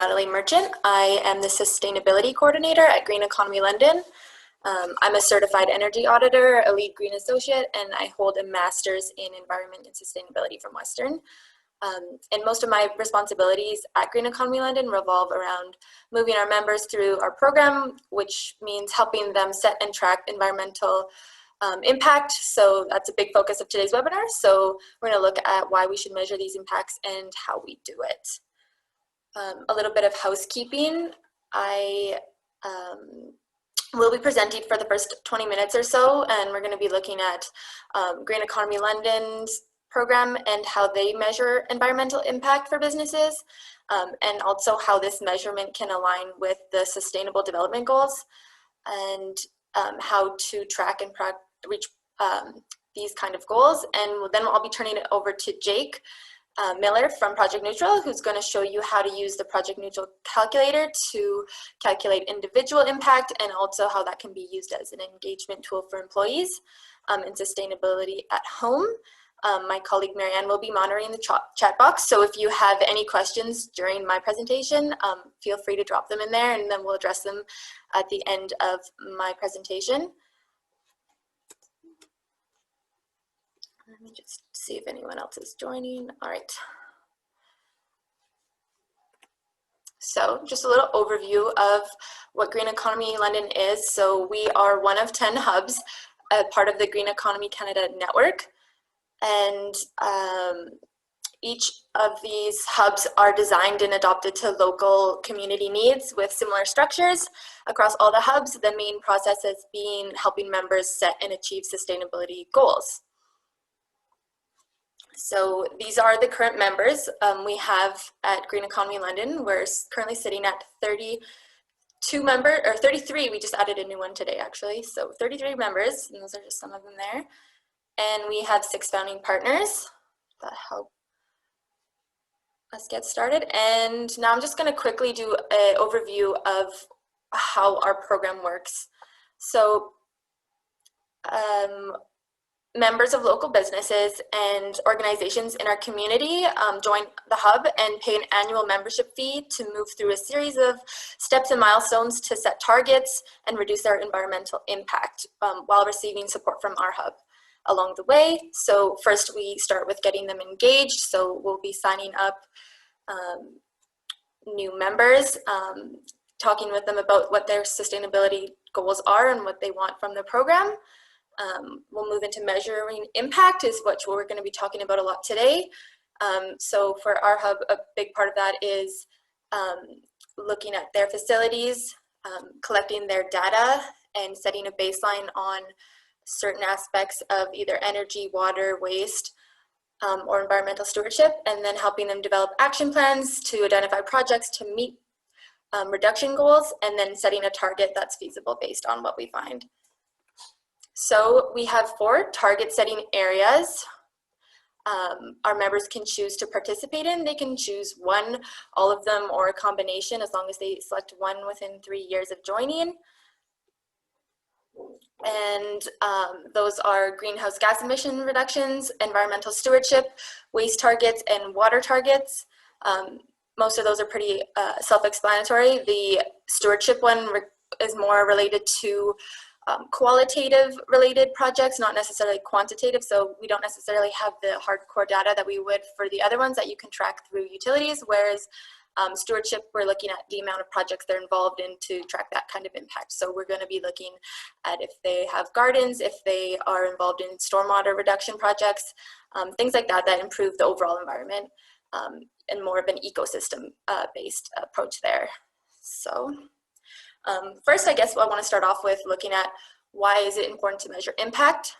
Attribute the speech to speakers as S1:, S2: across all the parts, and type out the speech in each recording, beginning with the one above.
S1: Natalie Merchant. I am the Sustainability Coordinator at Green Economy London. I'm a certified energy auditor, a lead green associate, and I hold a master's in environment and sustainability from Western. And most of my responsibilities at Green Economy London revolve around moving our members through our program, which means helping them set and track environmental impact. So that's a big focus of today's webinar. So we're going to look at why we should measure these impacts and how we do it. A little bit of housekeeping. I will be presenting for the first 20 minutes or so, and we're going to be looking at Green Economy London's program and how they measure environmental impact for businesses, and also how this measurement can align with the Sustainable Development Goals, and how to track and reach these kind of goals. And then I'll be turning it over to Jake Miller from Project Neutral, who's going to show you how to use the Project Neutral calculator to calculate individual impact, and also how that can be used as an engagement tool for employees in sustainability at home. My colleague Marianne will be monitoring the chat box, so if you have any questions during my presentation, feel free to drop them in there, and then we'll address them at the end of my presentation. Let me just see if anyone else is joining. All right. So just a little overview of what Green Economy London is. So we are one of 10 hubs, part of the Green Economy Canada network. And each of these hubs are designed and adopted to local community needs with similar structures across all the hubs. The main process is helping members set and achieve sustainability goals. So these are the current members we have at Green Economy London. We're currently sitting at 32 members, or 33, we just added a new one today actually. So 33 members, and those are just some of them there. And we have 6 founding partners that help us get started. And now I'm just gonna quickly do an overview of how our program works. So members of local businesses and organizations in our community join the hub and pay an annual membership fee to move through a series of steps and milestones to set targets and reduce our environmental impact while receiving support from our hub along the way. So first we start with getting them engaged. So we'll be signing up new members, talking with them about what their sustainability goals are and what they want from the program. We'll move into measuring impact, is what we're going to be talking about a lot today. So for our hub, a big part of that is looking at their facilities, collecting their data, and setting a baseline on certain aspects of either energy, water, waste, or environmental stewardship, and then helping them develop action plans to identify projects to meet reduction goals, and then setting a target that's feasible based on what we find. So we have 4 target setting areas our members can choose to participate in. They can choose one, all of them, or a combination, as long as they select one within 3 years of joining. And those are greenhouse gas emission reductions, environmental stewardship, waste targets, and water targets. Most of those are pretty self-explanatory. The stewardship one is more related to qualitative related projects, not necessarily quantitative. So we don't necessarily have the hardcore data that we would for the other ones that you can track through utilities, whereas stewardship, we're looking at the amount of projects they're involved in to track that kind of impact. So we're going to be looking at if they have gardens, if they are involved in stormwater reduction projects, things like that that improve the overall environment, and more of an ecosystem based approach there. So first, I guess I want to start off with looking at why is it important to measure impact.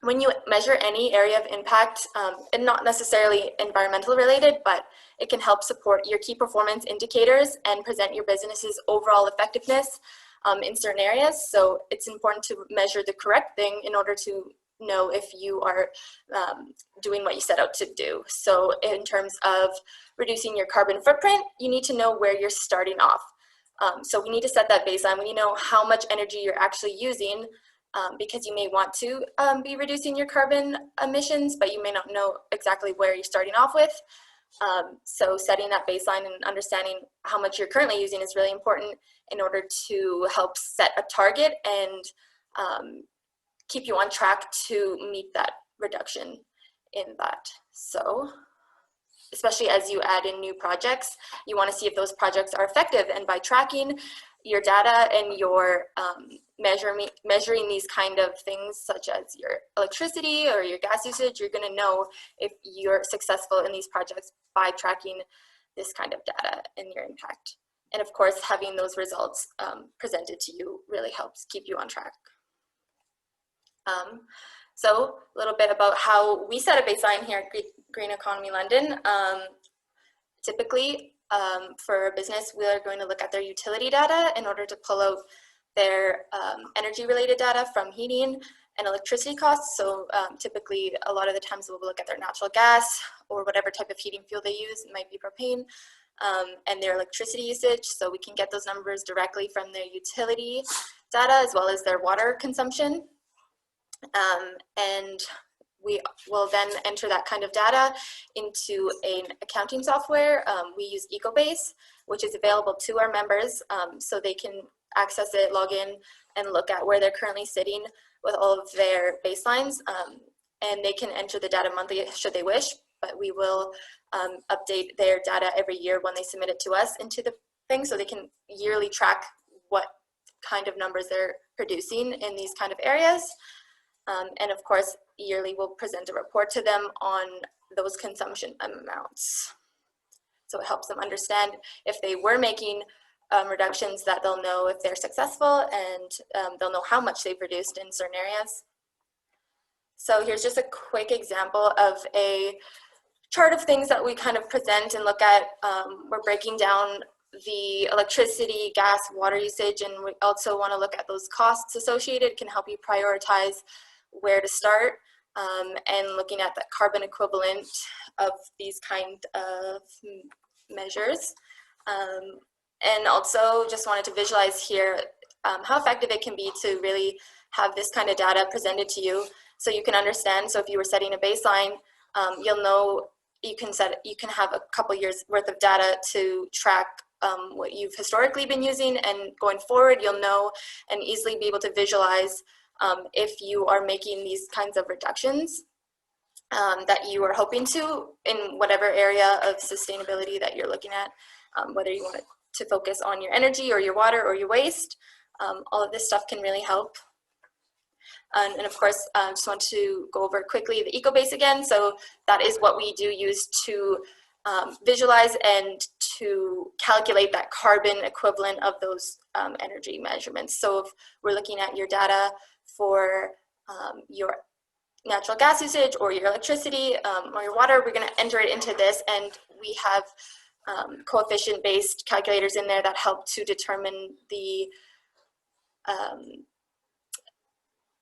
S1: When you measure any area of impact, and not necessarily environmental related, but it can help support your key performance indicators and present your business's overall effectiveness in certain areas. So it's important to measure the correct thing in order to know if you are doing what you set out to do. So in terms of reducing your carbon footprint, you need to know where you're starting off. So we need to set that baseline. We need to know how much energy you're actually using, because you may want to be reducing your carbon emissions, but you may not know exactly where you're starting off with. So setting that baseline and understanding how much you're currently using is really important in order to help set a target and keep you on track to meet that reduction in that. So especially as you add in new projects, you want to see if those projects are effective, and by tracking your data and your measuring these kind of things such as your electricity or your gas usage, you're going to know if you're successful in these projects by tracking this kind of data and your impact. And of course, having those results presented to you really helps keep you on track. So a little bit about how we set a baseline here at Green Economy London. Typically, for a business, we are going to look at their utility data in order to pull out their energy-related data from heating and electricity costs. So typically, a lot of the times we'll look at their natural gas or whatever type of heating fuel they use. It might be propane, and their electricity usage. So we can get those numbers directly from their utility data as well as their water consumption. And we will then enter that kind of data into an accounting software. We use Ecobase, which is available to our members, so they can access it, log in, and look at where they're currently sitting with all of their baselines. And they can enter the data monthly should they wish, but we will update their data every year when they submit it to us into the thing, so they can yearly track what kind of numbers they're producing in these kind of areas. And of course, yearly we'll present a report to them on those consumption amounts. So it helps them understand if they were making reductions, that they'll know if they're successful, and they'll know how much they've reduced in certain areas. So here's just a quick example of a chart of things that we kind of present and look at. We're breaking down the electricity, gas, water usage, and we also want to look at those costs associated. It can help you prioritize where to start, and looking at the carbon equivalent of these kind of measures. And also just wanted to visualize here how effective it can be to really have this kind of data presented to you so you can understand. So if you were setting a baseline, you'll know you can have a couple years worth of data to track what you've historically been using, and going forward you'll know and easily be able to visualize if you are making these kinds of reductions that you are hoping to in whatever area of sustainability that you're looking at, whether you want to focus on your energy or your water or your waste. All of this stuff can really help. And of course, I just want to go over quickly the Ecobase again. So that is what we do use to visualize and to calculate that carbon equivalent of those energy measurements. So if we're looking at your data for your natural gas usage or your electricity or your water, we're going to enter it into this, and we have coefficient-based calculators in there that help to determine the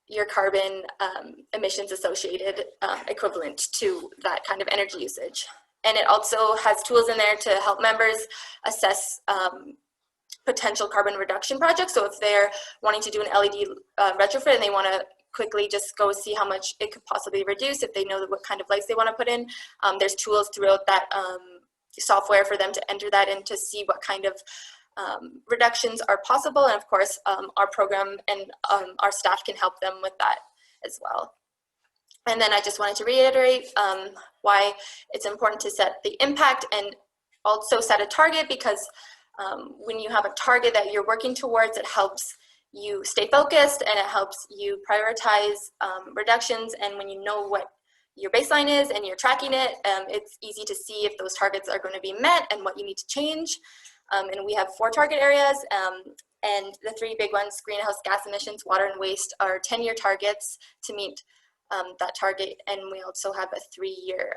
S1: your carbon emissions associated equivalent to that kind of energy usage. And it also has tools in there to help members assess potential carbon reduction projects. So if they're wanting to do an LED retrofit and they want to quickly just go see how much it could possibly reduce, if they know what kind of lights they want to put in, there's tools throughout that software for them to enter that in to see what kind of reductions are possible. And of course, our program and our staff can help them with that as well. And then I just wanted to reiterate why it's important to set the impact and also set a target, because when you have a target that you're working towards, it helps you stay focused and it helps you prioritize reductions. And when you know what your baseline is and you're tracking it, it's easy to see if those targets are going to be met and what you need to change. And we have 4 target areas, and the 3 big ones, greenhouse gas emissions, water, and waste, are 10-year targets to meet that target. And we also have a 3-year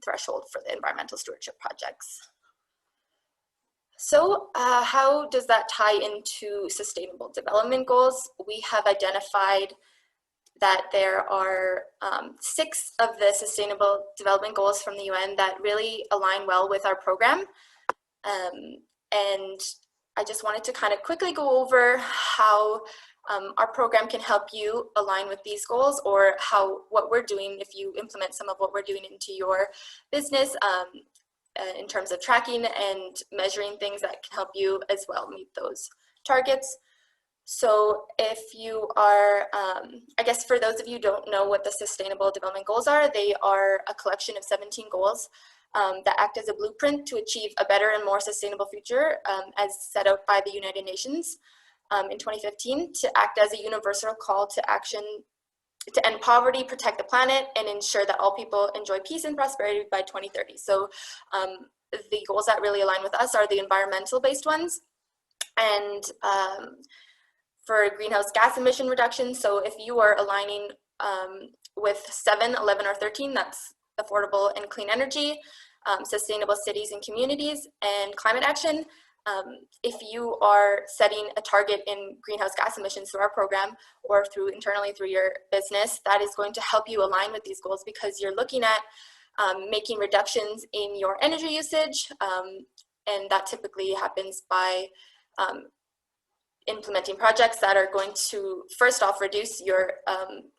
S1: threshold for the environmental stewardship projects. So how does that tie into sustainable development goals? We have identified that there are 6 of the sustainable development goals from the UN that really align well with our program. And I just wanted to kind of quickly go over how our program can help you align with these goals, or what we're doing if you implement some of what we're doing into your business. in terms of tracking and measuring things that can help you as well meet those targets. So if you are, I guess for those of you who don't know what the Sustainable Development Goals are, they are a collection of 17 goals that act as a blueprint to achieve a better and more sustainable future as set out by the United Nations in 2015, to act as a universal call to action to end poverty, protect the planet, and ensure that all people enjoy peace and prosperity by 2030. So the goals that really align with us are the environmental based ones. And for greenhouse gas emission reduction, so if you are aligning with 7, 11, or 13, that's affordable and clean energy, sustainable cities and communities, and climate action. If you are setting a target in greenhouse gas emissions through our program or internally through your business, that is going to help you align with these goals, because you're looking at making reductions in your energy usage, and that typically happens by implementing projects that are going to, first off, reduce your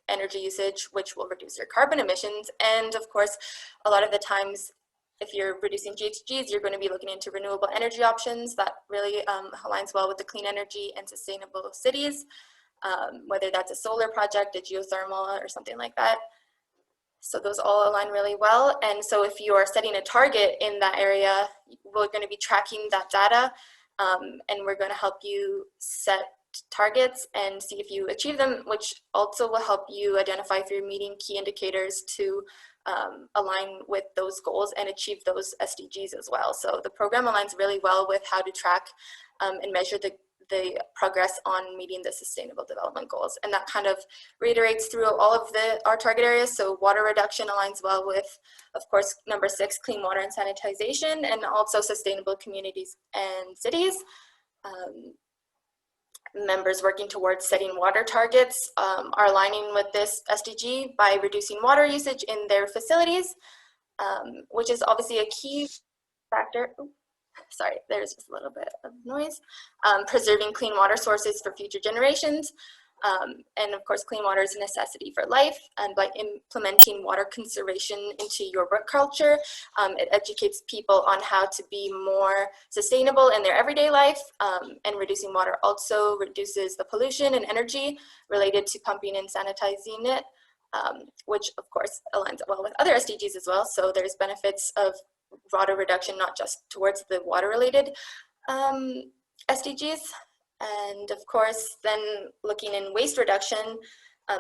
S1: energy usage, which will reduce your carbon emissions. And of course, a lot of the times, if you're reducing GHGs, you're going to be looking into renewable energy options. That really aligns well with the clean energy and sustainable cities, whether that's a solar project, a geothermal, or something like that. So those all align really well. And so if you are setting a target in that area, we're going to be tracking that data, and we're going to help you set targets and see if you achieve them, which also will help you identify if you're meeting key indicators to align with those goals and achieve those SDGs as well. So the program aligns really well with how to track and measure the progress on meeting the Sustainable Development Goals. And that kind of reiterates through all of our target areas. So water reduction aligns well with, of course, number 6, clean water and sanitization, and also sustainable communities and cities. Members working towards setting water targets are aligning with this SDG by reducing water usage in their facilities, which is obviously a key factor. Sorry, there's just a little bit of noise. Preserving clean water sources for future generations. And of course, clean water is a necessity for life. And by implementing water conservation into your work culture, it educates people on how to be more sustainable in their everyday life. And reducing water also reduces the pollution and energy related to pumping and sanitizing it, which of course aligns well with other SDGs as well. So there's benefits of water reduction, not just towards the water related SDGs. And of course, then looking in waste reduction,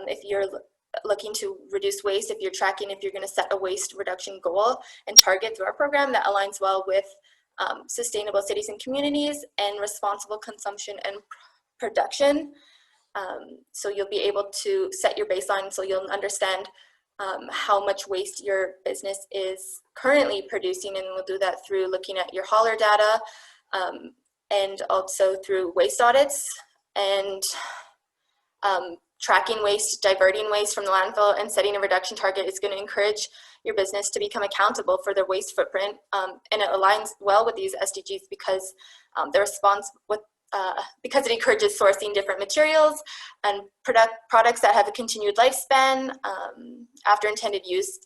S1: if you're looking to reduce waste, if you're tracking, if you're going to set a waste reduction goal and target through our program, that aligns well with sustainable cities and communities and responsible consumption and production. So you'll be able to set your baseline, so you'll understand how much waste your business is currently producing, and we'll do that through looking at your hauler data, and also through waste audits and tracking waste, diverting waste from the landfill, and setting a reduction target is going to encourage your business to become accountable for their waste footprint. And it aligns well with these SDGs because the response with because it encourages sourcing different materials and products that have a continued lifespan after intended use.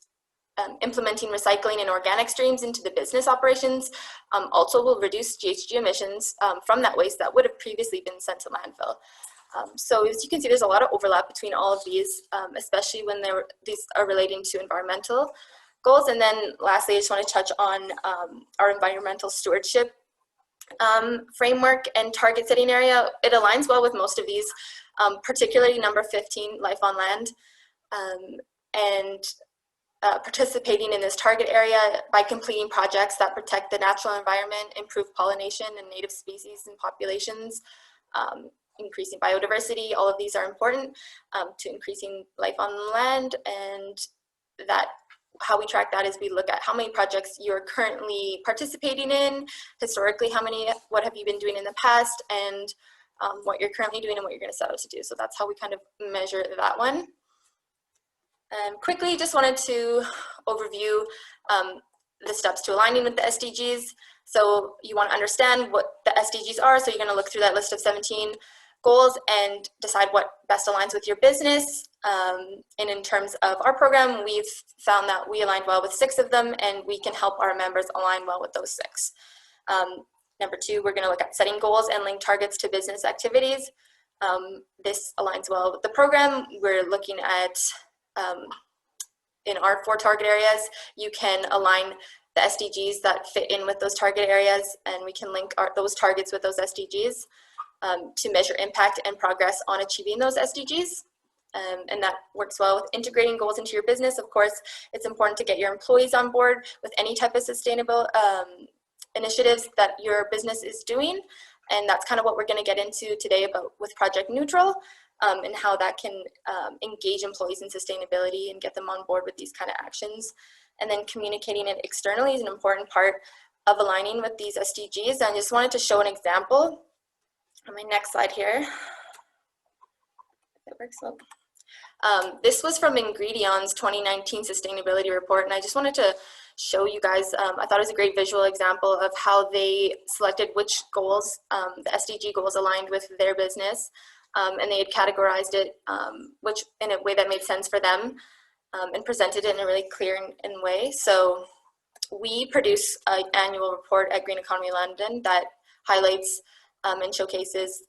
S1: Implementing recycling and organic streams into the business operations also will reduce GHG emissions from that waste that would have previously been sent to landfill. So as you can see, there's a lot of overlap between all of these, especially when these are relating to environmental goals. And then lastly, I just want to touch on our environmental stewardship framework and target setting area. It aligns well with most of these, particularly number 15, life on land, and participating in this target area by completing projects that protect the natural environment, improve pollination and native species and populations, increasing biodiversity. All of these are important to increasing life on land. And that how we track that is we look at how many projects you're currently participating in, historically, what have you been doing in the past, and what you're currently doing and what you're going to set out to do. So that's how we kind of measure that one. Quickly, just wanted to overview the steps to aligning with the SDGs. So you want to understand what the SDGs are, so you're going to look through that list of 17 goals and decide what best aligns with your business. And in terms of our program, we've found that we aligned well with 6 of them, and we can help our members align well with those 6. Number 2, we're going to look at setting goals and link targets to business activities. This aligns well with the program. We're looking at, in our 4 target areas, you can align the SDGs that fit in with those target areas, and we can link those targets with those SDGs to measure impact and progress on achieving those SDGs. And that works well with integrating goals into your business. Of course, it's important to get your employees on board with any type of sustainable initiatives that your business is doing. And that's kind of what we're going to get into today with Project Neutral, and how that can engage employees in sustainability and get them on board with these kind of actions. And then communicating it externally is an important part of aligning with these SDGs. I just wanted to show an example on my next slide here. If that works well. This was from Ingredion's 2019 sustainability report, and I just wanted to show you guys, I thought it was a great visual example of how they selected which goals, the SDG goals aligned with their business, and they had categorized it which in a way that made sense for them, and presented it in a really clear way. So we produce an annual report at Green Economy London that highlights and showcases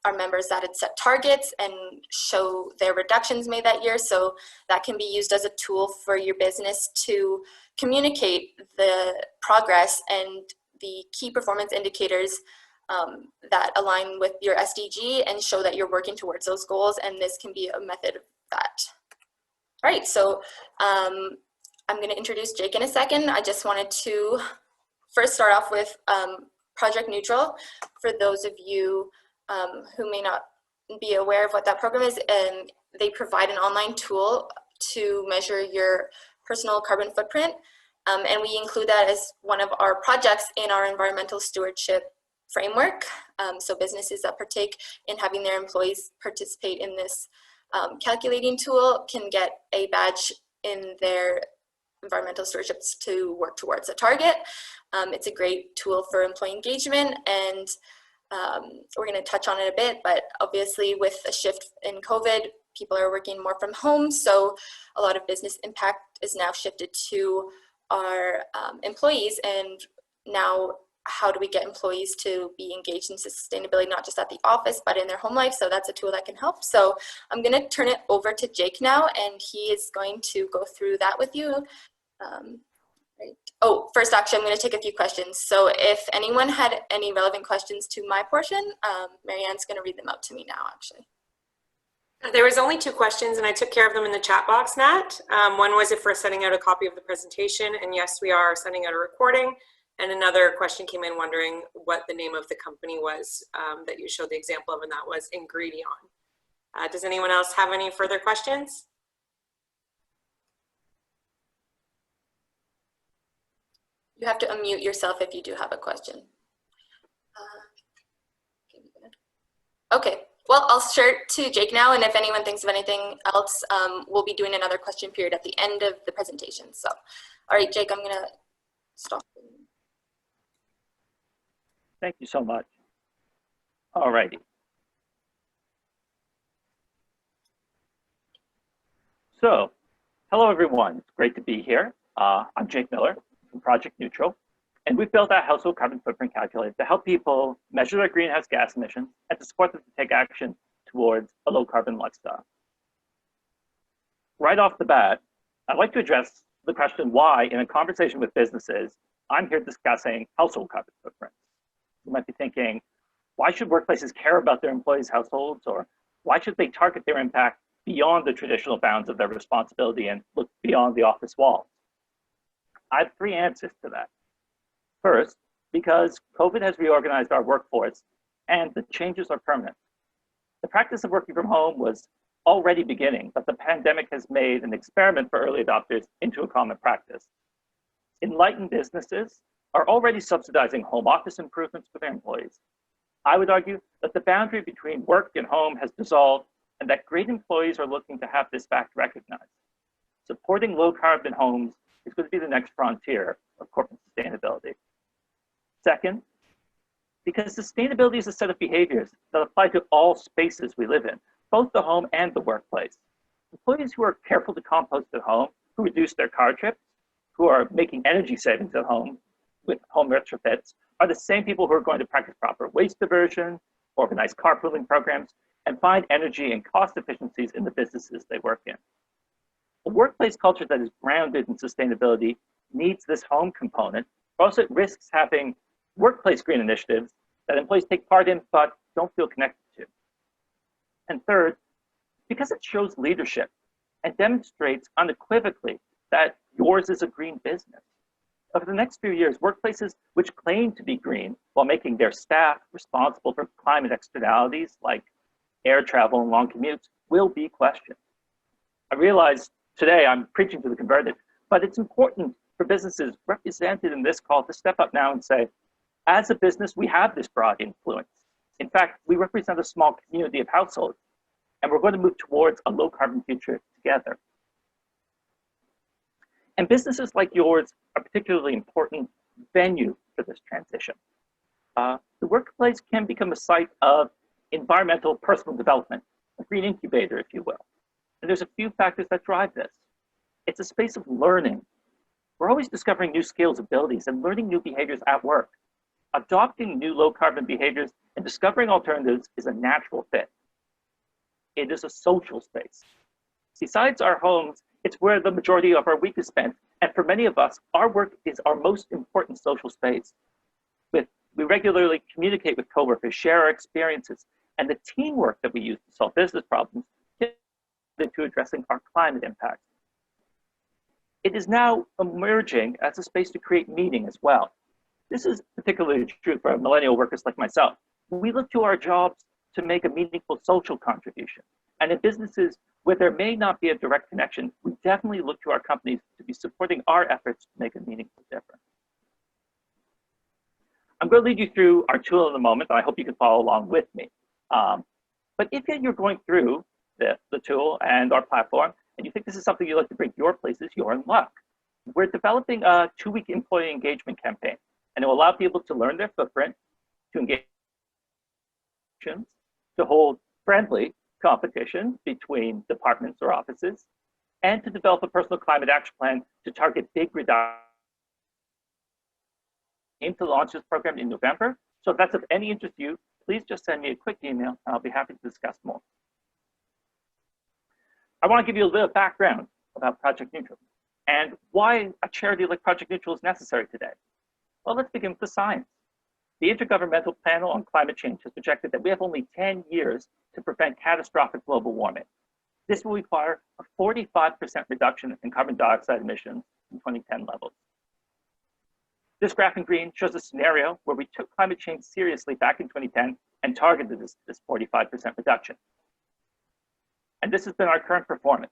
S1: our members that had set targets and show their reductions made that year. So that can be used as a tool for your business to communicate the progress and the key performance indicators that align with your SDG and show that you're working towards those goals. And this can be a method of that. All right, so I'm going to introduce Jake in a second. I just wanted to first start off with Project Neutral. For those of you who may not be aware of what that program is, they provide an online tool to measure your personal carbon footprint, and we include that as one of our projects in our environmental stewardship framework. So businesses that partake in having their employees participate in this calculating tool can get a badge in their environmental stewardships to work towards a target. It's a great tool for employee engagement, and we're going to touch on it a bit, but obviously with a shift in COVID, people are working more from home, so a lot of business impact is now shifted to our employees, and now how do we get employees to be engaged in sustainability, not just at the office, but in their home life? So that's a tool that can help. So I'm going to turn it over to Jake now, and he is going to go through that with you. Right. Oh, first, actually, I'm going to take a few questions. So if anyone had any relevant questions to my portion, Marianne's going to read them out to me now, actually.
S2: There was only 2 questions, and I took care of them in the chat box, Nat. One was if we're sending out a copy of the presentation, and yes, we are sending out a recording. And another question came in wondering what the name of the company was that you showed the example of, and that was Ingredion. Does anyone else have any further questions?
S1: You have to unmute yourself if you do have a question. Okay, well, I'll share it to Jake now, and if anyone thinks of anything else, we'll be doing another question period at the end of the presentation. So, all right, Jake, I'm gonna stop.
S3: Thank you so much. All righty. So, hello everyone, it's great to be here. I'm Jake Miller from Project Neutral, and we've built our household carbon footprint calculator to help people measure their greenhouse gas emissions and to support them to take action towards a low carbon lifestyle. Right off the bat, I'd like to address the question why, in a conversation with businesses, I'm here discussing household carbon footprint. You might be thinking, why should workplaces care about their employees' households, or why should they target their impact beyond the traditional bounds of their responsibility and look beyond the office walls? I have 3 answers to that. First, because COVID has reorganized our workforce and the changes are permanent. The practice of working from home was already beginning, but the pandemic has made an experiment for early adopters into a common practice. Enlightened businesses are already subsidizing home office improvements for their employees. I would argue that the boundary between work and home has dissolved, and that great employees are looking to have this fact recognized. Supporting low carbon homes is going to be the next frontier of corporate sustainability. Second, Because sustainability is a set of behaviors that apply to all spaces we live in, both the home and the workplace. Employees who are careful to compost at home, who reduce their car trips, who are making energy savings at home with home retrofits, are the same people who are going to practice proper waste diversion, organize carpooling programs, and find energy and cost efficiencies in the businesses they work in. A workplace culture that is grounded in sustainability needs this home component, or else it risks having workplace green initiatives that employees take part in but don't feel connected to. And third, because it shows leadership and demonstrates unequivocally that yours is a green business. Over the next few years, workplaces which claim to be green while making their staff responsible for climate externalities like air travel and long commutes will be questioned. I realize today I'm preaching to the converted, but it's important for businesses represented in this call to step up now and say, as a business, we have this broad influence. In fact, we represent a small community of households, and we're going to move towards a low carbon future together. And businesses like yours are a particularly important venue for this transition. The workplace can become a site of environmental personal development, a green incubator, if you will. And there's a few factors that drive this. It's a space of learning. We're always discovering new skills, abilities, and learning new behaviors at work. Adopting new low carbon behaviors and discovering alternatives is a natural fit. It is a social space. Besides our homes, it's where the majority of our week is spent. And for many of us, our work is our most important social space. We regularly communicate with coworkers, share our experiences, and the teamwork that we use to solve business problems to addressing our climate impact. It is now emerging as a space to create meaning as well. This is particularly true for millennial workers like myself. We look to our jobs to make a meaningful social contribution. And in businesses where there may not be a direct connection, we definitely look to our companies to be supporting our efforts to make a meaningful difference. I'm going to lead you through our tool in a moment, and I hope you can follow along with me. But if you're going through the tool and our platform, and you think this is something you'd like to bring to your places, you're in luck. We're developing a 2-week employee engagement campaign, and it will allow people to learn their footprint, to engage, to hold friendly competition between departments or offices, and to develop a personal climate action plan to target big reductions. Aim to launch this program in November. So if that's of any interest to you, please just send me a quick email and I'll be happy to discuss more. I want to give you a little background about Project Neutral and why a charity like Project Neutral is necessary today. Well, let's begin with the science. The Intergovernmental Panel on Climate Change has projected that we have only 10 years to prevent catastrophic global warming. This will require a 45% reduction in carbon dioxide emissions from 2010 levels. This graph in green shows a scenario where we took climate change seriously back in 2010 and targeted this 45% reduction. And this has been our current performance.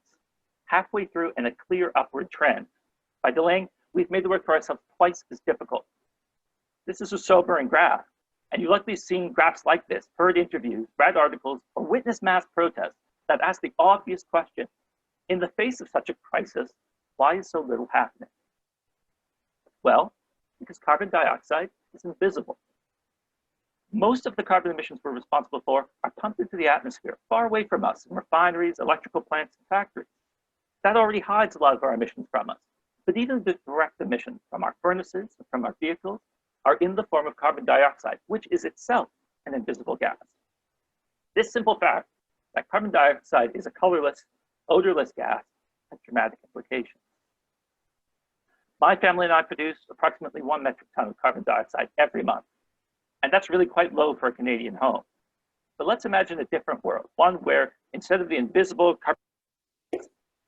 S3: Halfway through and a clear upward trend. By delaying, we've made the work for ourselves twice as difficult. This is a sobering graph, and you've likely seen graphs like this, heard interviews, read articles, or witnessed mass protests that ask the obvious question, in the face of such a crisis, why is so little happening? Well, because carbon dioxide is invisible. Most of the carbon emissions we're responsible for are pumped into the atmosphere, far away from us, in refineries, electrical plants, and factories. That already hides a lot of our emissions from us. But even the direct emissions from our furnaces and from our vehicles are in the form of carbon dioxide, which is itself an invisible gas. This simple fact that carbon dioxide is a colorless, odorless gas has dramatic implications. My family and I produce approximately 1 metric ton of carbon dioxide every month. And that's really quite low for a Canadian home. But let's imagine a different world, one where instead of the invisible carbon,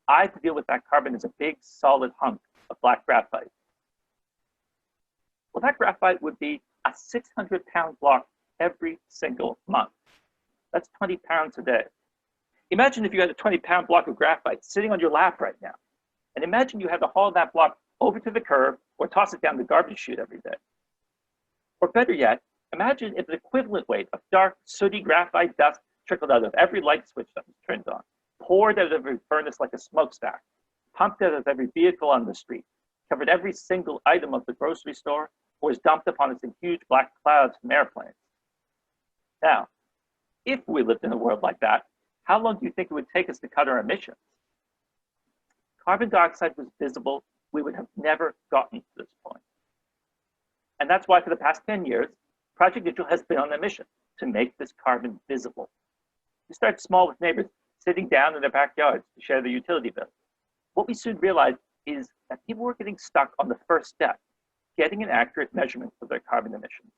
S3: I have to deal with that carbon as a big solid hunk of black graphite. Well, that graphite would be a 600-pound block every single month. That's 20 pounds a day. Imagine if you had a 20-pound block of graphite sitting on your lap right now. And imagine you had to haul that block over to the curb or toss it down the garbage chute every day. Or better yet, imagine if the equivalent weight of dark, sooty graphite dust trickled out of every light switch that was turned on, poured out of every furnace like a smokestack, pumped out of every vehicle on the street, covered every single item of the grocery store, or is dumped upon us in huge black clouds from airplanes. Now, if we lived in a world like that, how long do you think it would take us to cut our emissions? Carbon dioxide was visible, we would have never gotten to this point. And that's why for the past 10 years, Project Neutral has been on a mission to make this carbon visible. We started small with neighbors sitting down in their backyards to share their utility bill. What we soon realized is that people were getting stuck on the first step, getting an accurate measurement of their carbon emissions.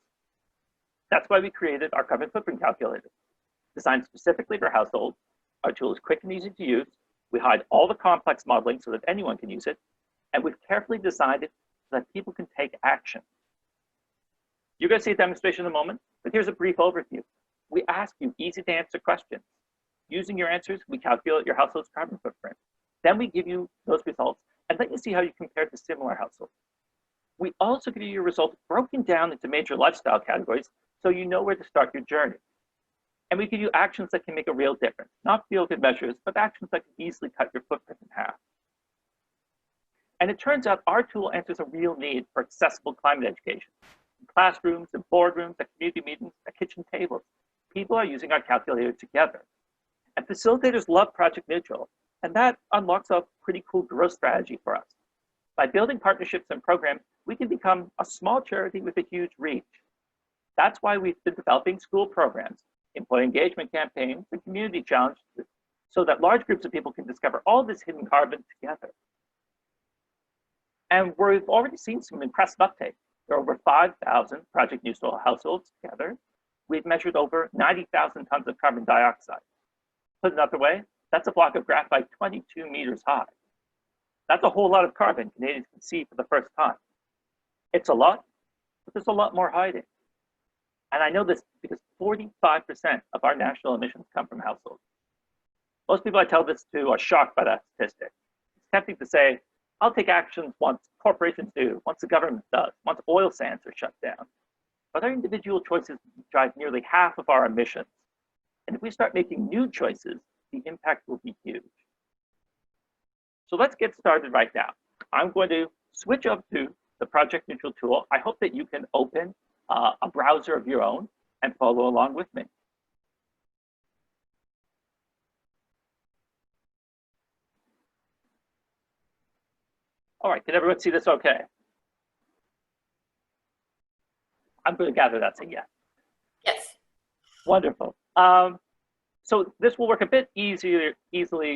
S3: That's why we created our carbon footprint calculator. Designed specifically for households, our tool is quick and easy to use. We hide all the complex modeling so that anyone can use it, and we've carefully designed it so that people can take action. You're going to see a demonstration in a moment, but here's a brief overview. We ask you easy-to-answer questions. Using your answers, we calculate your household's carbon footprint. Then we give you those results and let you see how you compare to similar households. We also give you your results broken down into major lifestyle categories so you know where to start your journey. And we give you actions that can make a real difference, not feel-good measures, but actions that can easily cut your footprint in half. And it turns out our tool answers a real need for accessible climate education. In classrooms, in boardrooms, at community meetings, at kitchen tables, people are using our calculator together. And facilitators love Project Neutral, and that unlocks a pretty cool growth strategy for us. By building partnerships and programs, we can become a small charity with a huge reach. That's why we've been developing school programs, employee engagement campaigns, and community challenges so that large groups of people can discover all this hidden carbon together. And we've already seen some impressive uptake. There are over 5,000 Project Neutral households together. We've measured over 90,000 tons of carbon dioxide. Put another way, that's a block of graphite 22 meters high. That's a whole lot of carbon Canadians can see for the first time. It's a lot, but there's a lot more hiding. And I know this because 45% of our national emissions come from households. Most people I tell this to are shocked by that statistic. It's tempting to say, I'll take actions once corporations do, once the government does, once oil sands are shut down. But our individual choices drive nearly half of our emissions. And if we start making new choices, the impact will be huge. So let's get started right now. I'm going to switch up to the Project Neutral tool. I hope that you can open a browser of your own and follow along with me. All right, can everyone see this okay? I'm going to gather that's a yes.
S1: Yes.
S3: Wonderful. So this will work a bit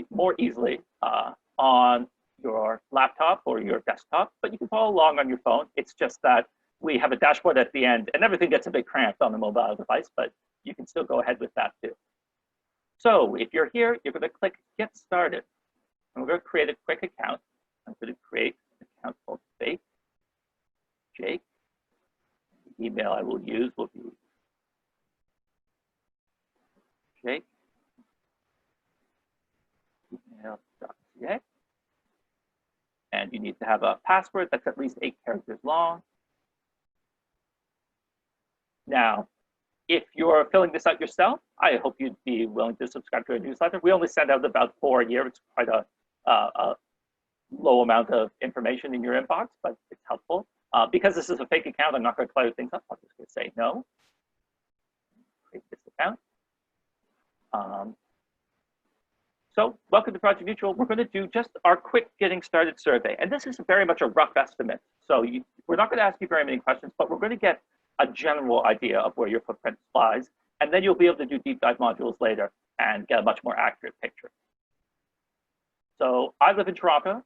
S3: more easily on your laptop or your desktop, but you can follow along on your phone. It's just that we have a dashboard at the end and everything gets a bit cramped on the mobile device, but you can still go ahead with that too. So if you're here, you're going to click Get Started. And we're going to create a quick account. I'm going to create an account called Fake Jake. The email I will use will be Jake. Email.ca. And you need to have a password that's at least 8 characters long. Now, if you're filling this out yourself, I hope you'd be willing to subscribe to our newsletter. We only send out about 4 a year. It's quite a low amount of information in your inbox, but it's helpful. Because this is a fake account, I'm not going to clutter things up. I'm just going to say no. Create this account. So welcome to Project Neutral. We're going to do just our quick getting started survey. And this is very much a rough estimate. So we're not going to ask you very many questions, but we're going to get a general idea of where your footprint lies. And then you'll be able to do deep dive modules later and get a much more accurate picture. So I live in Toronto.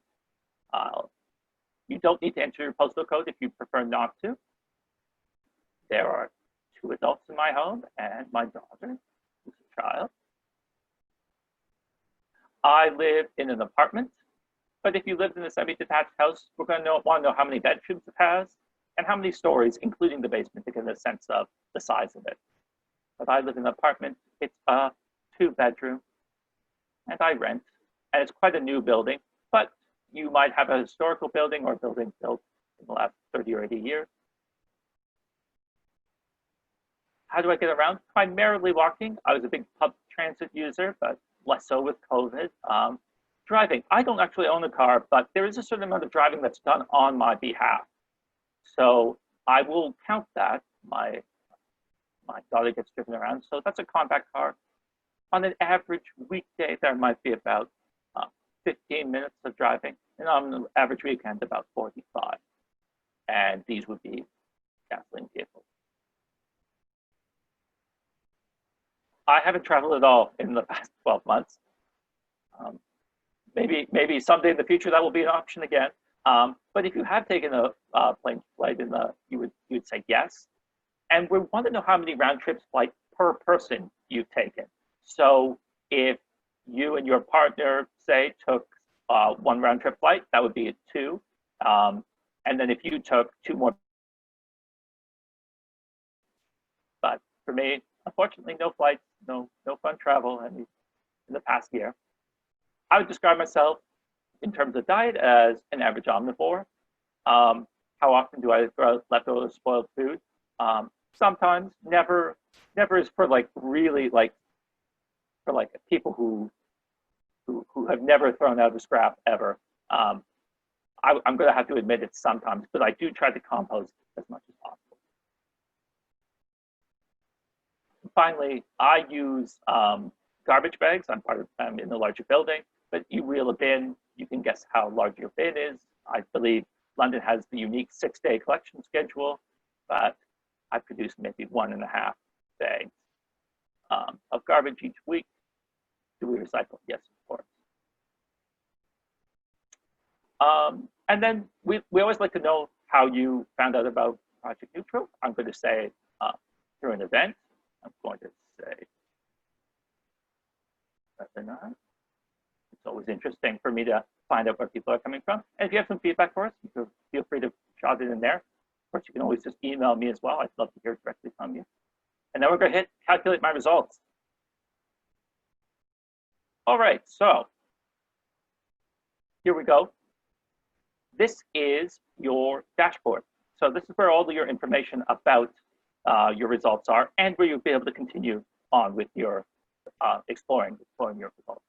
S3: You don't need to enter your postal code if you prefer not to. There are 2 adults in my home and my daughter, who's a child. I live in an apartment, but if you lived in a semi-detached house, we're going to want to know how many bedrooms it has and how many stories, including the basement, to get a sense of the size of it. But I live in an apartment. It's a 2-bedroom, and I rent. And it's quite a new building, but you might have a historical building or a building built in the last 30 or 80 years. How do I get around? Primarily walking. I was a big public transit user, but less so with COVID. Driving. I don't actually own a car, but there is a certain amount of driving that's done on my behalf. So I will count that. My daughter gets driven around, so that's a compact car. On an average weekday, there might be about 15 minutes of driving, and on an average weekend, about 45. And these would be gasoline vehicles. I haven't traveled at all in the past 12 months. Maybe someday in the future that will be an option again. But if you have taken a plane flight, you would say yes. And we want to know how many round trips flight per person you've taken. So if you and your partner, say, took one round trip flight, that would be a 2. And then if you took 2 more. But for me, unfortunately, no flights, no fun travel in the past year. I would describe myself in terms of diet as an average omnivore. How often do I throw out leftover spoiled food? Sometimes, never is for really for people who have never thrown out a scrap ever. I'm going to have to admit it sometimes, but I do try to compost as much as possible. Finally, I use garbage bags. I'm in a larger building, but you wheel a bin, you can guess how large your bin is. I believe London has the unique 6-day collection schedule, but I produce maybe 1.5 bags of garbage each week. Do we recycle? Yes, of course. And then we always like to know how you found out about Project Neutral. I'm going to say through an event. I'm going to say whether or not. It's always interesting for me to find out where people are coming from. And if you have some feedback for us, you can feel free to jot it in there. Of course, you can always just email me as well. I'd love to hear directly from you. And then we're going to hit calculate my results. All right, so here we go. This is your dashboard. So this is where all of your information about your results are, and where you'll be able to continue on with your exploring your results.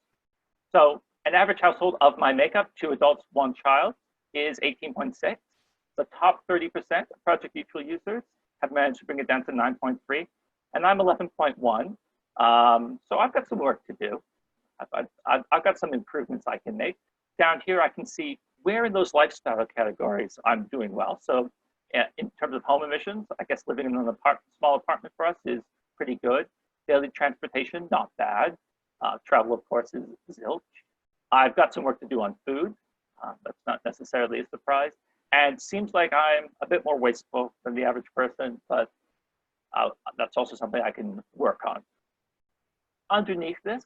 S3: So an average household of my makeup, 2 adults, 1 child, is 18.6. The top 30% of Project Neutral users have managed to bring it down to 9.3, and I'm 11.1. So I've got some work to do. I've got some improvements I can make. Down here, I can see where in those lifestyle categories I'm doing well. So in terms of home emissions, I guess living in an small apartment for us is pretty good. Daily transportation, not bad. Travel, of course, is zilch. I've got some work to do on food. That's not necessarily a surprise. And seems like I'm a bit more wasteful than the average person, but that's also something I can work on. Underneath this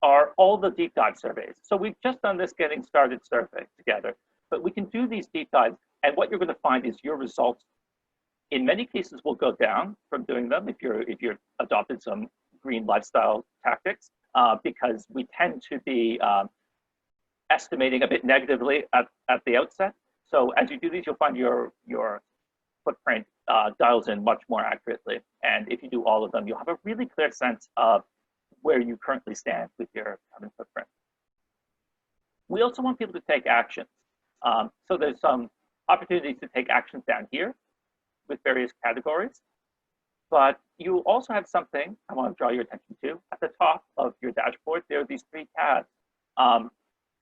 S3: are all the deep dive surveys. So we've just done this getting started survey together, but we can do these deep dives, and what you're going to find is your results in many cases will go down from doing them if you're adopted some green lifestyle tactics, because we tend to be estimating a bit negatively at the outset. So as you do these, you'll find your footprint dials in much more accurately. And if you do all of them, you'll have a really clear sense of where you currently stand with your carbon footprint. We also want people to take actions. So there's some opportunities to take actions down here with various categories, but you also have something I want to draw your attention to. At the top of your dashboard, there are these 3 tabs.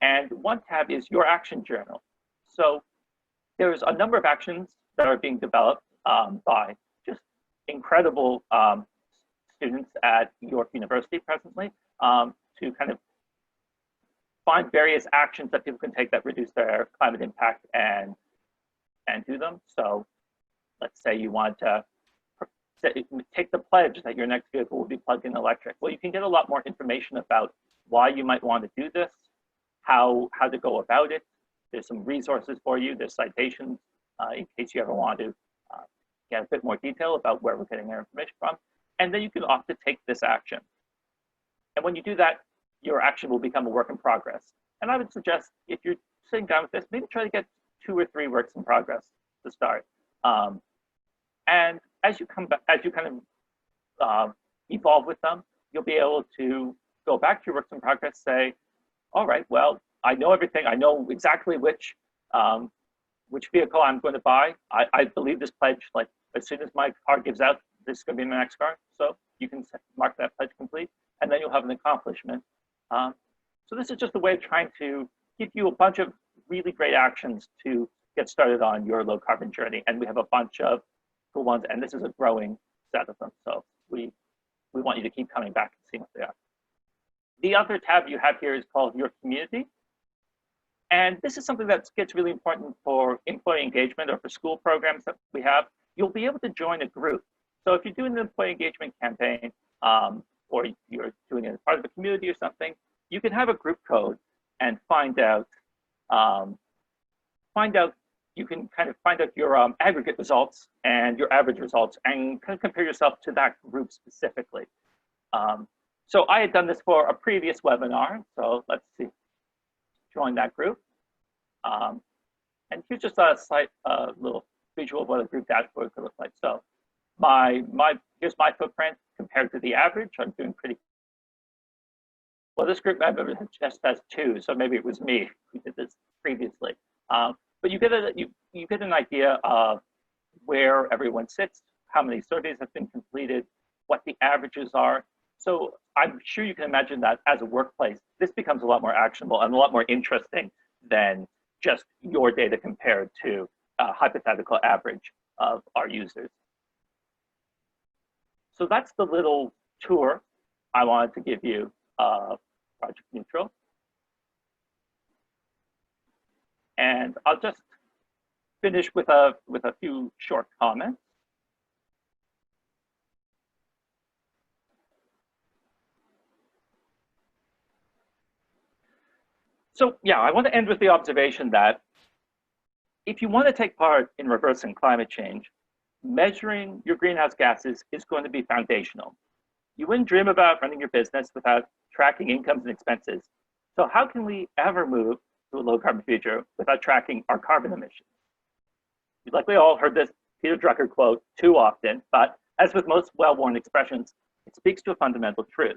S3: And one tab is your action journal. So there's a number of actions that are being developed by just incredible students at York University presently to kind of find various actions that people can take that reduce their climate impact and do them. So let's say you want to take the pledge that your next vehicle will be plug-in electric. Well, you can get a lot more information about why you might want to do this, how to go about it. There's some resources for you. There's citations in case you ever want to get a bit more detail about where we're getting our information from. And then you can opt to take this action. And when you do that, your action will become a work in progress. And I would suggest if you're sitting down with this, maybe try to get 2 or 3 works in progress to start. And as you kind of evolve with them, you'll be able to go back to your works in progress, say, all right, well, I know everything. I know exactly which which vehicle I'm going to buy. I believe this pledge, like as soon as my car gives out, this is going to be my next car. So you can mark that pledge complete, and then you'll have an accomplishment. So this is just a way of trying to give you a bunch of really great actions to get started on your low carbon journey. And we have a bunch of cool ones, and this is a growing set of them. So we want you to keep coming back and seeing what they are. The other tab you have here is called Your Community. And this is something that gets really important for employee engagement or for school programs that we have. You'll be able to join a group. So if you're doing an employee engagement campaign, or you're doing it as part of a community or something, you can have a group code and find out you can kind of find out your aggregate results and your average results and kind of compare yourself to that group specifically. So I had done this for a previous webinar. So let's see, join that group. And here's just a slight little visual of what a group dashboard could look like. So here's my footprint compared to the average. I'm doing pretty well. This group member just has 2, so maybe it was me who did this previously. But you get an idea of where everyone sits, how many surveys have been completed, what the averages are. So I'm sure you can imagine that as a workplace, this becomes a lot more actionable and a lot more interesting than just your data compared to a hypothetical average of our users. So that's the little tour I wanted to give you of Project Neutral. And I'll just finish with a few short comments. So yeah, I want to end with the observation that if you want to take part in reversing climate change, measuring your greenhouse gases is going to be foundational. You wouldn't dream about running your business without tracking incomes and expenses. So how can we ever move to a low carbon future without tracking our carbon emissions? You've likely all heard this Peter Drucker quote too often, but as with most well-worn expressions, it speaks to a fundamental truth.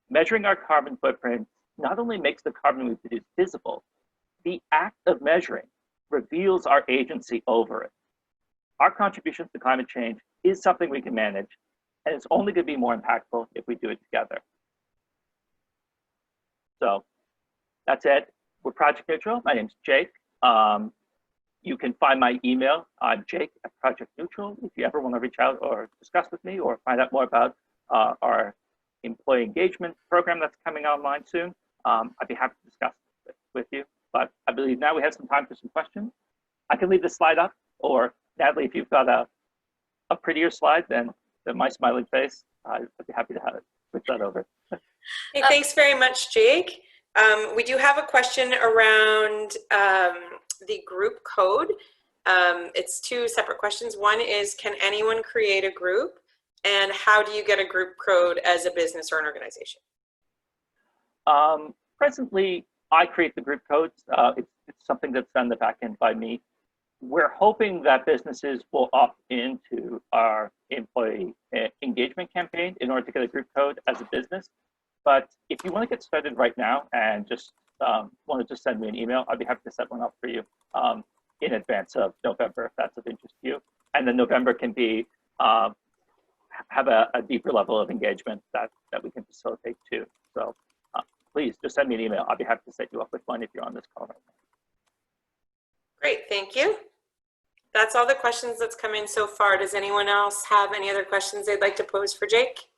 S3: Measuring our carbon footprint not only makes the carbon we produce visible, the act of measuring reveals our agency over it. Our contributions to climate change is something we can manage, and it's only going to be more impactful if we do it together. So that's it. We're Project Neutral. My name's Jake. You can find my email. I'm Jake at Project Neutral. If you ever want to reach out or discuss with me or find out more about our employee engagement program that's coming online soon, I'd be happy to discuss it with you. But I believe now we have some time for some questions. I can leave this slide up, or Natalie, if you've got a prettier slide than my smiling face, I'd be happy to have it. Switch that over.
S2: Hey, thanks very much, Jake. We do have a question around the group code. It's 2 separate questions. One is, can anyone create a group? And how do you get a group code as a business or an organization?
S3: Presently, I create the group codes. It's something that's done in the back end by me. We're hoping that businesses will opt into our employee engagement campaign in order to get a group code as a business. But if you want to get started right now and just want to just send me an email, I'd be happy to set one up for you in advance of November, if that's of interest to you. And then November can be have a deeper level of engagement that we can facilitate too. So please just send me an email. I'll be happy to set you up with one if you're on this call right now.
S2: Great, thank you. That's all the questions that's come in so far. Does anyone else have any other questions they'd like to pose for Jake?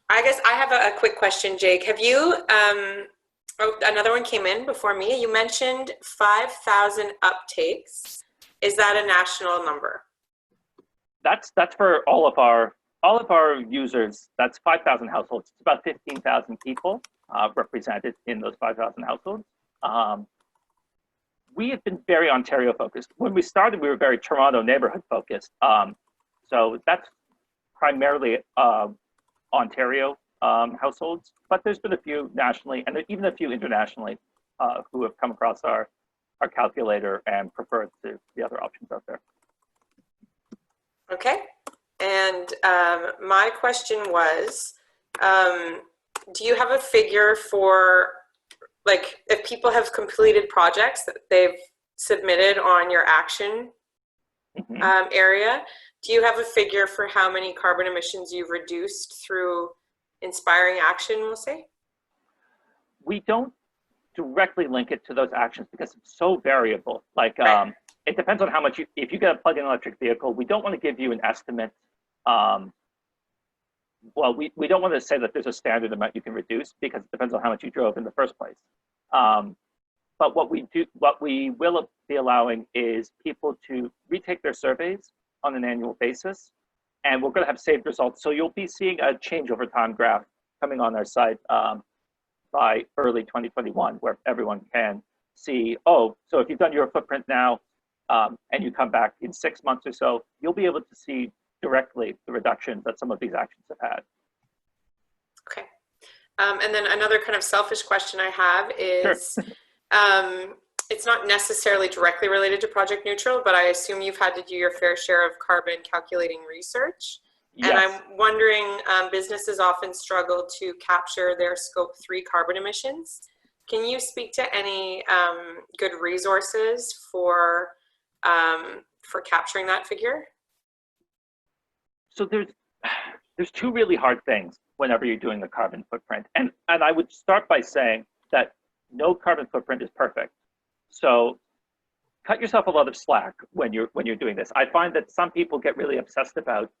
S2: I guess I have a quick question, Jake. Have you, another one came in before me. You mentioned 5,000 uptakes. Is that a national number?
S3: That's for all of our users. That's 5,000 households. It's about 15,000 people represented in those 5,000 households. We have been very Ontario focused. When we started, we were very Toronto neighborhood focused. So that's primarily Ontario households, but there's been a few nationally and even a few internationally who have come across our calculator and preferred the other options out there.
S2: Okay, And my question was, do you have a figure for, like, if people have completed projects that they've submitted on your action area, do you have a figure for how many carbon emissions you've reduced through inspiring action, we'll say?
S3: We don't directly link it to those actions because it's so variable. Like,
S2: Right.
S3: It depends on how much if you get a plug-in electric vehicle, we don't want to give you an estimate. Well, we don't want to say that there's a standard amount you can reduce because it depends on how much you drove in the first place. But what we will be allowing is people to retake their surveys on an annual basis, and we're going to have saved results. So you'll be seeing a change over time graph coming on our site by early 2021, where everyone can see, oh, so if you've done your footprint now and you come back in 6 months or so, you'll be able to see directly the reductions that some of these actions have had.
S2: Okay. And then another kind of selfish question I have is,
S3: Sure.
S2: it's not necessarily directly related to Project Neutral, but I assume you've had to do your fair share of carbon calculating research.
S3: Yes.
S2: And I'm wondering, businesses often struggle to capture their scope 3 carbon emissions. Can you speak to any good resources for capturing that figure?
S3: So there's two really hard things whenever you're doing a carbon footprint. And I would start by saying that no carbon footprint is perfect. So cut yourself a lot of slack when you're doing this. I find that some people get really obsessed about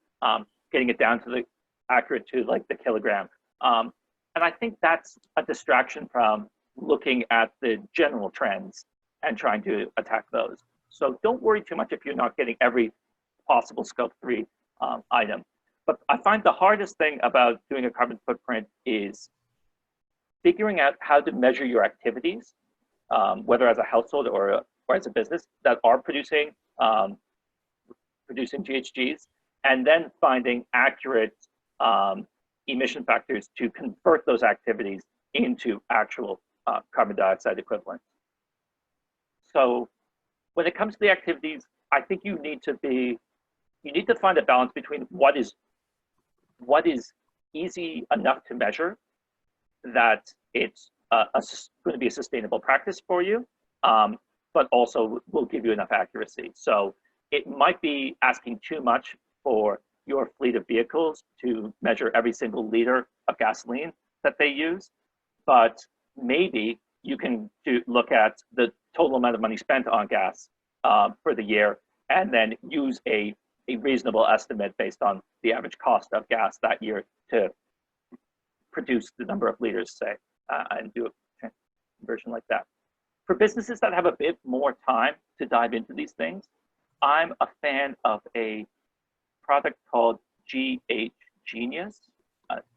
S3: getting it down to the accurate to like the kilogram. And I think that's a distraction from looking at the general trends and trying to attack those. So don't worry too much if you're not getting every possible scope 3 item. But I find the hardest thing about doing a carbon footprint is figuring out how to measure your activities, whether as a household or as a business that are producing GHGs, and then finding accurate emission factors to convert those activities into actual carbon dioxide equivalents. So when it comes to the activities, I think you need to find a balance between what is easy enough to measure that it's going to be a sustainable practice for you, but also will give you enough accuracy. So it might be asking too much for your fleet of vehicles to measure every single liter of gasoline that they use, but maybe you can look at the total amount of money spent on gas for the year, and then use a reasonable estimate based on the average cost of gas that year to produce the number of liters, say, and do a conversion like that. For businesses that have a bit more time to dive into these things, I'm a fan of a product called GH Genius.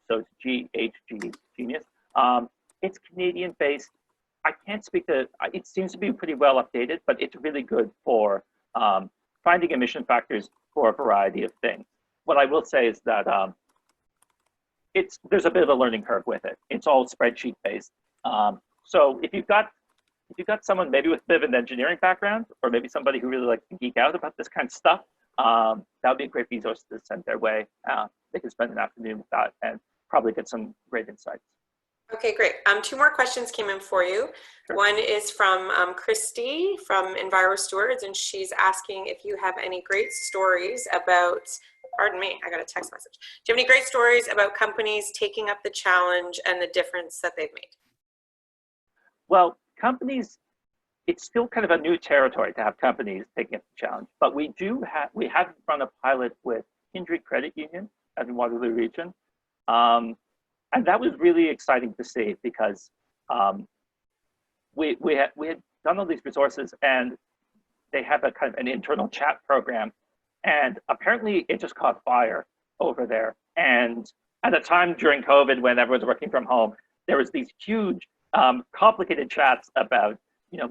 S3: So it's GHG Genius. It's Canadian based. I can't speak to, it seems to be pretty well updated, but it's really good for finding emission factors for a variety of things. What I will say is that there's a bit of a learning curve with it. It's all spreadsheet based. So if you've got someone maybe with a bit of an engineering background, or maybe somebody who really likes to geek out about this kind of stuff, that would be a great resource to send their way. They can spend an afternoon with that and probably get some great insights.
S2: Okay, great. 2 more questions came in for you.
S3: Sure.
S2: One is from Christy from Enviro Stewards, and she's asking if you have any great stories about, pardon me, I got a text message. Do you have any great stories about companies taking up the challenge and the difference that they've made?
S3: Well, companies, it's still kind of a new territory to have companies taking up the challenge, but we have run a pilot with Kindred Credit Union out in Waterloo region. And that was really exciting to see because we had done all these resources, and they have a kind of an internal chat program, and apparently it just caught fire over there. And at a time during COVID when everyone's working from home, there was these huge complicated chats about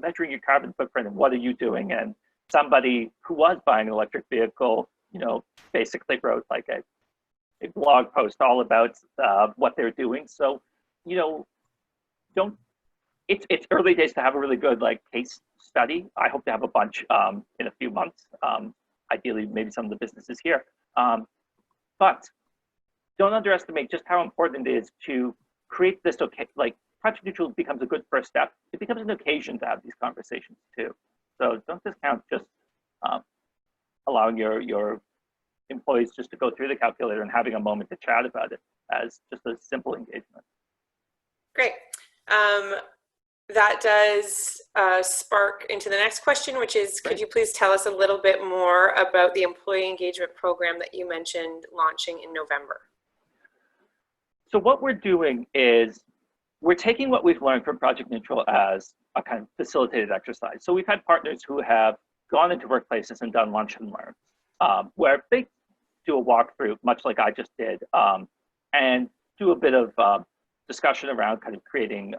S3: measuring your carbon footprint and what are you doing. And somebody who was buying an electric vehicle, basically wrote like a blog post all about what they're doing. So, it's early days to have a really good case study. I hope to have a bunch in a few months. Ideally, maybe some of the businesses here. But don't underestimate just how important it is to create this, like project neutral becomes a good first step. It becomes an occasion to have these conversations too. So don't discount just allowing your employees just to go through the calculator and having a moment to chat about it as just a simple engagement.
S2: Great. That does spark into the next question, which is, could you please tell us a little bit more about the employee engagement program that you mentioned launching in November?
S3: So what we're doing is we're taking what we've learned from Project Neutral as a kind of facilitated exercise. So we've had partners who have gone into workplaces and done lunch and learn, where they do a walkthrough, much like I just did, and do a bit of discussion around kind of creating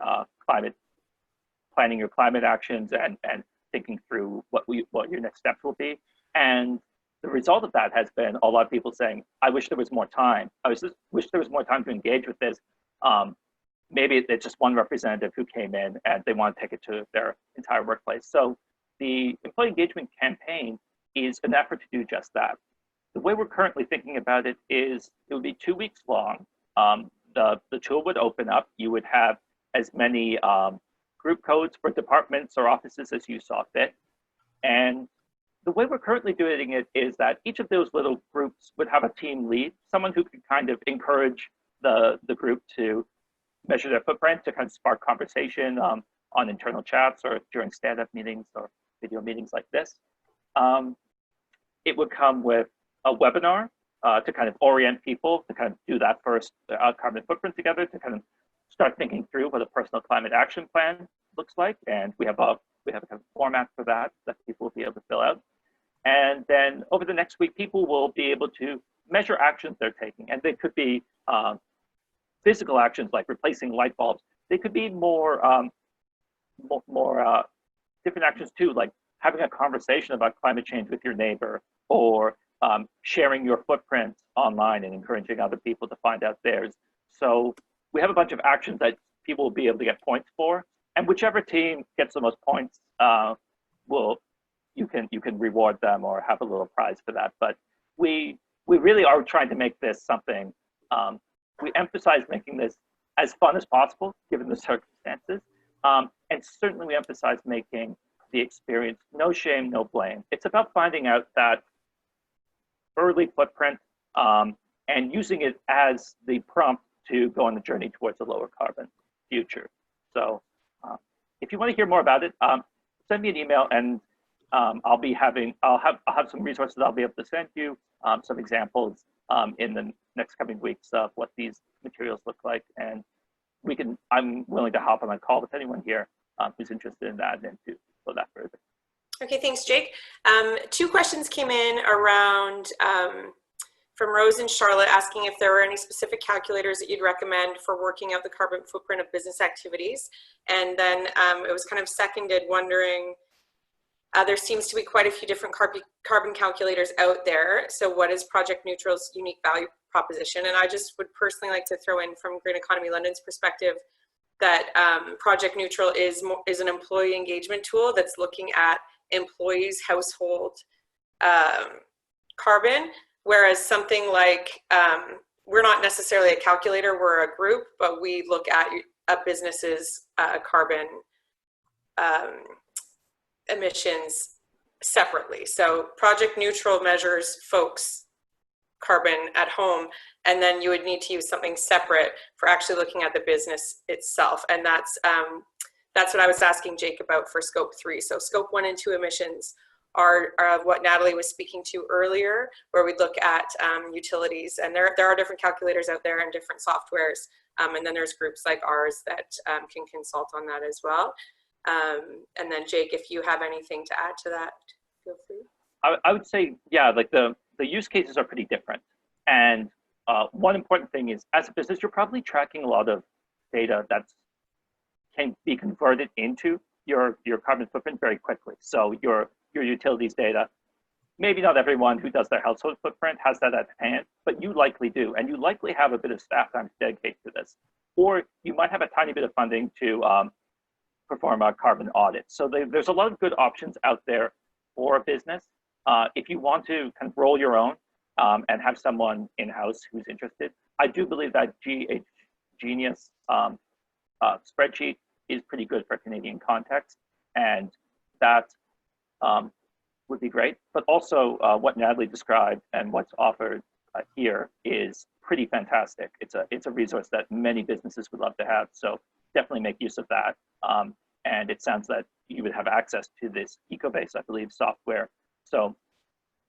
S3: planning your climate actions and thinking through what your next steps will be. And the result of that has been a lot of people saying, I wish there was more time. Wish there was more time to engage with this. Maybe it's just one representative who came in and they want to take it to their entire workplace. So the employee engagement campaign is an effort to do just that. The way we're currently thinking about it is it would be 2 weeks long. The tool would open up. You would have as many group codes for departments or offices as you saw fit. And the way we're currently doing it is that each of those little groups would have a team lead, someone who could kind of encourage the group to measure their footprint, to kind of spark conversation on internal chats or during stand-up meetings or video meetings like this. It would come with a webinar to kind of orient people to kind of do that first carbon footprint together, to kind of start thinking through what a personal climate action plan looks like. And we have a kind of format for that people will be able to fill out. And then over the next week, people will be able to measure actions they're taking. And they could be physical actions like replacing light bulbs. They could be more different actions too, like having a conversation about climate change with your neighbor, or sharing your footprint online and encouraging other people to find out theirs. So we have a bunch of actions that people will be able to get points for, and whichever team gets the most points, you can reward them or have a little prize for that. But we really are trying to make this something. We emphasize making this as fun as possible given the circumstances, and certainly we emphasize making the experience no shame, no blame. It's about finding out that early footprint and using it as the prompt to go on the journey towards a lower carbon future. So if you want to hear more about it, send me an email, and I'll have some resources I'll be able to send you, some examples in the next coming weeks of what these materials look like. And I'm willing to hop on a call with anyone here who's interested in that and to go that further.
S2: Okay, thanks, Jake. 2 questions came in around from Rose and Charlotte, asking if there were any specific calculators that you'd recommend for working out the carbon footprint of business activities. And then it was kind of seconded, wondering, there seems to be quite a few different carbon calculators out there. So what is Project Neutral's unique value proposition? And I just would personally like to throw in, from Green Economy London's perspective, that Project Neutral is an employee engagement tool that's looking at employees' household carbon, whereas something like, we're not necessarily a calculator, we're a group, but we look at a business's carbon emissions separately. So Project Neutral measures folks' carbon at home, and then you would need to use something separate for actually looking at the business itself. And that's what I was asking Jake about for Scope 3. So Scope 1 and 2 emissions are what Natalie was speaking to earlier, where we look at utilities, and there are different calculators out there and different softwares, and then there's groups like ours that can consult on that as well. And then Jake, if you have anything to add to that, feel free.
S3: I would say, yeah, like the use cases are pretty different. And one important thing is, as a business, you're probably tracking a lot of data that can be converted into your carbon footprint very quickly. So your utilities data, maybe not everyone who does their household footprint has that at hand, but you likely do. And you likely have a bit of staff time to dedicate to this. Or you might have a tiny bit of funding to perform a carbon audit. So there's a lot of good options out there for a business. If you want to kind of roll your own, and have someone in-house who's interested. I do believe that Genius spreadsheet is pretty good for Canadian context, and that would be great. But also what Natalie described and what's offered here is pretty fantastic. It's a resource that many businesses would love to have. So definitely make use of that. And it sounds that you would have access to this Ecobase, I believe, software. So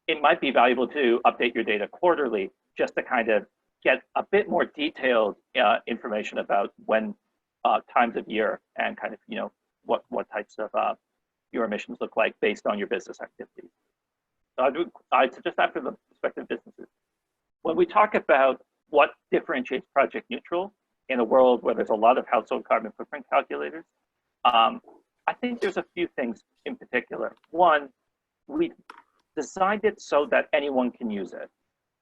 S3: it might be valuable to update your data quarterly just to kind of get a bit more detailed information about when times of year and kind of, you know, what types of your emissions look like based on your business activities. So I'd suggest that for the prospective businesses. When we talk about what differentiates Project Neutral in a world where there's a lot of household carbon footprint calculators, I think there's a few things in particular. One, we designed it so that anyone can use it.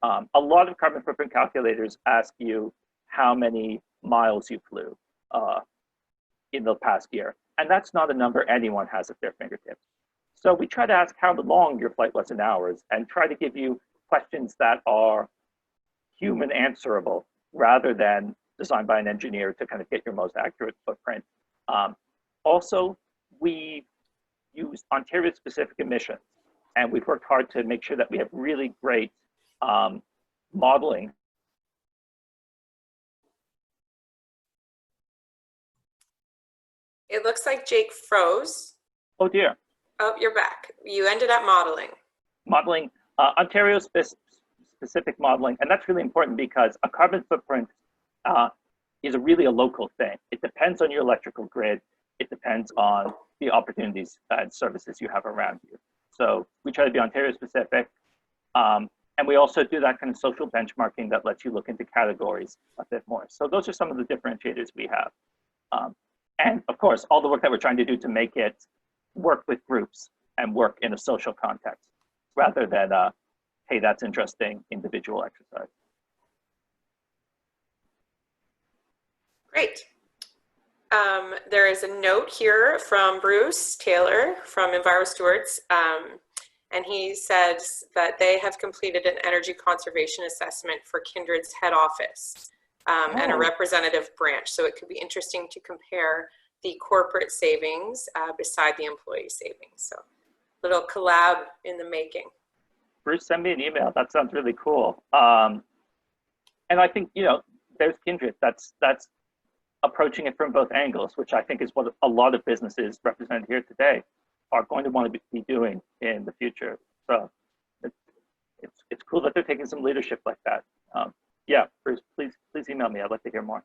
S3: A lot of carbon footprint calculators ask you how many miles you flew in the past year. And that's not a number anyone has at their fingertips. So we try to ask how long your flight was in hours and try to give you questions that are human answerable rather than designed by an engineer to kind of get your most accurate footprint. Also, we use Ontario-specific emissions, and we've worked hard to make sure that we have really great modeling.
S2: It looks like Jake froze.
S3: Oh dear.
S2: Oh, you're back. You ended up modeling.
S3: Modeling, Ontario-specific modeling, and that's really important because a carbon footprint is really a local thing. It depends on your electrical grid. It depends on the opportunities and services you have around you. So we try to be Ontario-specific, and we also do that kind of social benchmarking that lets you look into categories a bit more. So those are some of the differentiators we have. And of course, all the work that we're trying to do to make it work with groups and work in a social context rather than, hey, that's interesting individual exercise.
S2: Great. There is a note here from Bruce Taylor from EnviroStewards, and he says that they have completed an energy conservation assessment for Kindred's head office and a representative branch. So it could be interesting to compare the corporate savings beside the employee savings. So little collab in the making.
S3: Bruce, send me an email. That sounds really cool. And I think, you know, there's Kindred. That's approaching it from both angles, which I think is what a lot of businesses represented here today are going to want to be doing in the future. So it's cool that they're taking some leadership like that. Yeah, Bruce, please email me. I'd like to hear more.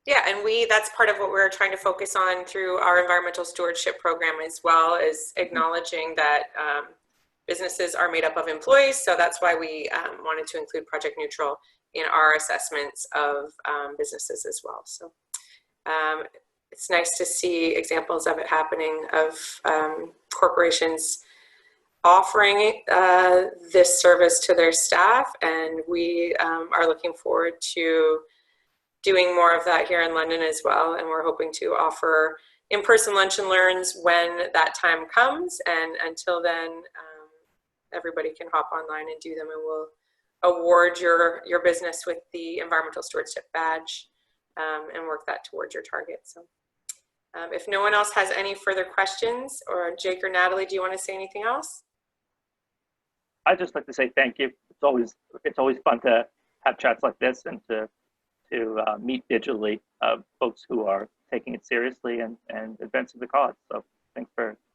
S2: Yeah, and that's part of what we're trying to focus on through our environmental stewardship program as well, is acknowledging that businesses are made up of employees. So that's why we wanted to include Project Neutral in our assessments of businesses as well. So it's nice to see examples of it happening, of corporations offering this service to their staff, and we are looking forward to doing more of that here in London as well, and we're hoping to offer in-person lunch and learns when that time comes, and until then everybody can hop online and do them, and we'll award your business with the environmental stewardship badge and work that towards your target. So if no one else has any further questions, or Jake or Natalie, do you want to say anything else?
S3: I'd just like to say thank you. It's always fun to have chats like this and to meet digitally folks who are taking it seriously and advancing the cause. So thanks for